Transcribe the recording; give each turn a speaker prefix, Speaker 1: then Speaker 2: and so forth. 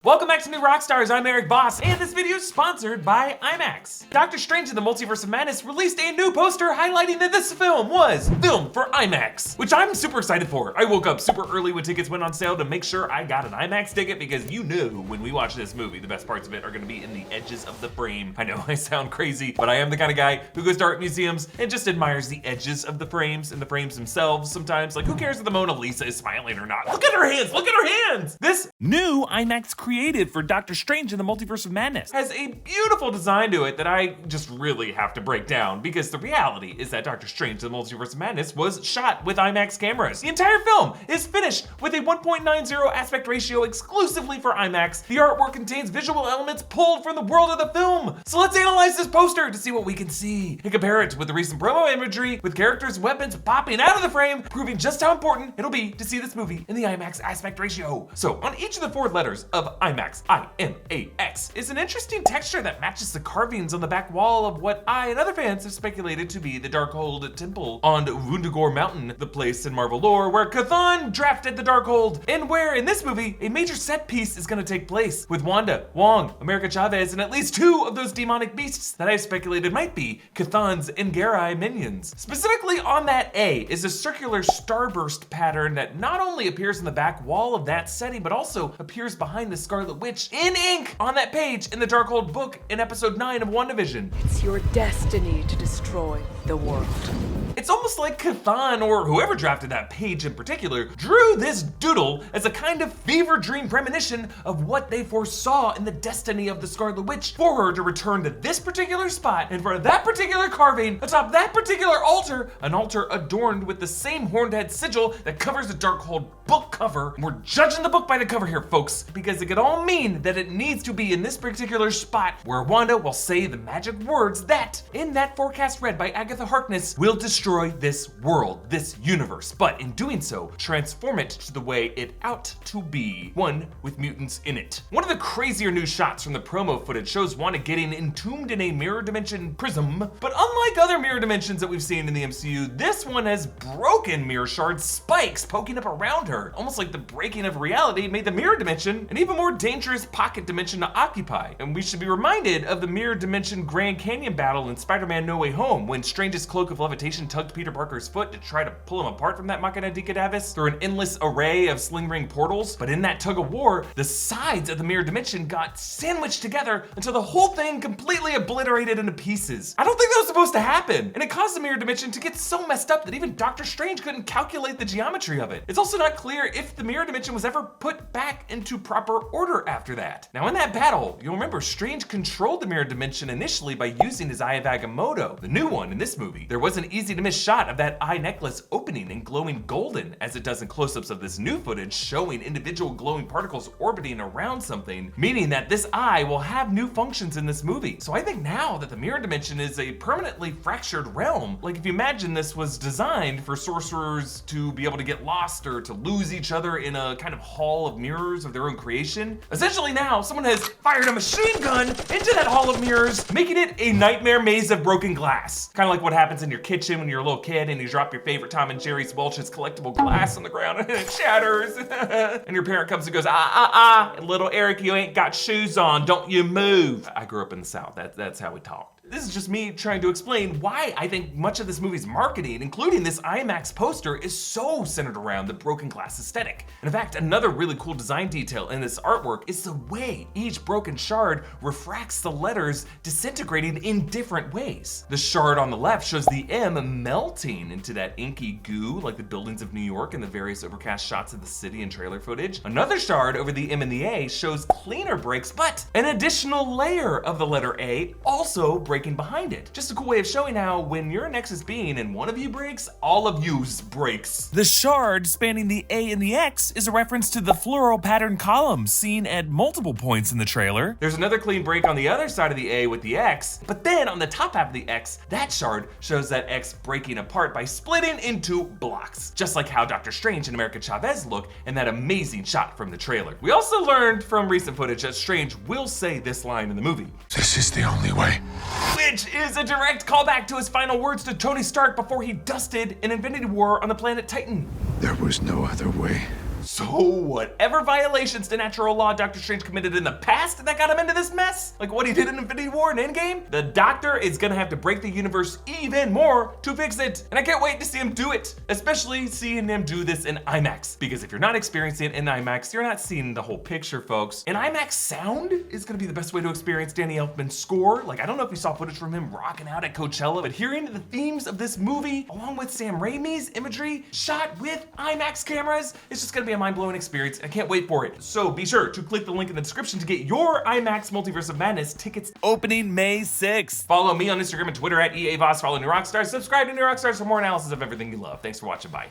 Speaker 1: Welcome back to New Rockstars, I'm Erik Voss, and this video is sponsored by IMAX. Doctor Strange in the Multiverse of Madness released a new poster highlighting that this film was filmed for IMAX, which I'm super excited for. I woke up super early when tickets went on sale to make sure I got an IMAX ticket because you know when we watch this movie, the best parts of it are gonna be in the edges of the frame. I know I sound crazy, but I am the kind of guy who goes to art museums and just admires the edges of the frames and the frames themselves sometimes. Like, who cares if the Mona Lisa is smiling or not? Look at her hands, look at her hands! This new IMAX created for Doctor Strange in the Multiverse of Madness has a beautiful design to it that I just really have to break down, because the reality is that Doctor Strange in the Multiverse of Madness was shot with IMAX cameras. The entire film is finished with a 1.90 aspect ratio exclusively for IMAX. The artwork contains visual elements pulled from the world of the film. So let's analyze this poster to see what we can see and compare it with the recent promo imagery with characters and weapons popping out of the frame, proving just how important it'll be to see this movie in the IMAX aspect ratio. So on each of the 4 letters of IMAX, IMAX, is an interesting texture that matches the carvings on the back wall of what I and other fans have speculated to be the Darkhold Temple on Wundagore Mountain, the place in Marvel lore where Chthon drafted the Darkhold, and where in this movie a major set piece is going to take place with Wanda, Wang, America Chavez, and at least 2 of those demonic beasts that I've speculated might be Chthon's Ngarai minions. Specifically on that A is a circular starburst pattern that not only appears in the back wall of that setting, but also appears behind the Scarlet Witch in ink on that page in the Darkhold book in episode 9 of WandaVision.
Speaker 2: It's your destiny to destroy the world.
Speaker 1: It's almost like Chthon, or whoever drafted that page in particular, drew this doodle as a kind of fever dream premonition of what they foresaw in the destiny of the Scarlet Witch for her to return to this particular spot and for that particular carving atop that particular altar, an altar adorned with the same horned head sigil that covers the Darkhold book cover. And we're judging the book by the cover here, folks, because it could all mean that it needs to be in this particular spot where Wanda will say the magic words that, in that forecast read by Agatha Harkness, will destroy this world, this universe, but in doing so, transform it to the way it ought to be, one with mutants in it. One of the crazier new shots from the promo footage shows Wanda getting entombed in a mirror dimension prism, but unlike other mirror dimensions that we've seen in the MCU, this one has broken mirror shard spikes poking up around her, almost like the breaking of reality made the mirror dimension an even more dangerous pocket dimension to occupy. And we should be reminded of the mirror dimension Grand Canyon battle in Spider-Man No Way Home, when Strange's cloak of levitation tugged Peter Parker's foot to try to pull him apart from that Machina di Cadavis through an endless array of sling ring portals. But in that tug of war, the sides of the mirror dimension got sandwiched together until the whole thing completely obliterated into pieces. I don't think that was supposed to happen, and it caused the mirror dimension to get so messed up that even Doctor Strange couldn't calculate the geometry of it. It's also not clear if the mirror dimension was ever put back into proper order after that. Now in that battle, you'll remember Strange controlled the mirror dimension initially by using his Eye of Agamotto, the new one in this movie. There was an easy to miss shot of that eye necklace opening and glowing golden, as it does in close-ups of this new footage showing individual glowing particles orbiting around something, meaning that this eye will have new functions in this movie. So I think now that the mirror dimension is a permanently fractured realm, like if you imagine this was designed for sorcerers to be able to get lost or to lose each other in a kind of hall of mirrors of their own creation, essentially now someone has fired a machine gun into that hall of mirrors, making it a nightmare maze of broken glass. Kind of like what happens in your kitchen when you're a little kid and you drop your favorite Tom and Jerry's Welch's collectible glass on the ground and it shatters. And your parent comes and goes, and little Erik, you ain't got shoes on, don't you move. I grew up in the South, that's how we talked. This is just me trying to explain why I think much of this movie's marketing, including this IMAX poster, is so centered around the broken glass aesthetic. And in fact, another really cool design detail in this artwork is the way each broken shard refracts the letters disintegrating in different ways. The shard on the left shows the M melting into that inky goo like the buildings of New York and the various overcast shots of the city and trailer footage. Another shard over the M and the A shows cleaner breaks, but an additional layer of the letter A also breaks behind it. Just a cool way of showing how when you're a Nexus being and one of you breaks, all of you's breaks. The shard spanning the A and the X is a reference to the floral pattern columns seen at multiple points in the trailer. There's another clean break on the other side of the A with the X, but then on the top half of the X, that shard shows that X breaking apart by splitting into blocks, just like how Doctor Strange and America Chavez look in that amazing shot from the trailer. We also learned from recent footage that Strange will say this line in the movie.
Speaker 3: This is the only way.
Speaker 1: Which is a direct callback to his final words to Tony Stark before he dusted in Infinity War on the planet Titan.
Speaker 3: There was no other way.
Speaker 1: So So whatever violations to natural law Doctor Strange committed in the past that got him into this mess, like what he did in Infinity War and Endgame, the Doctor is gonna have to break the universe even more to fix it. And I can't wait to see him do it, especially seeing him do this in IMAX. Because if you're not experiencing it in IMAX, you're not seeing the whole picture, folks. And IMAX sound is gonna be the best way to experience Danny Elfman's score. Like, I don't know if you saw footage from him rocking out at Coachella, but hearing the themes of this movie, along with Sam Raimi's imagery, shot with IMAX cameras, it's just gonna be a mind-blowing experience. I can't wait for it. So be sure to click the link in the description to get your IMAX Multiverse of Madness tickets opening May 6th. Follow me on Instagram and Twitter at EA Voss, follow New Rockstars, subscribe to New Rockstars for more analysis of everything you love. Thanks for watching, bye.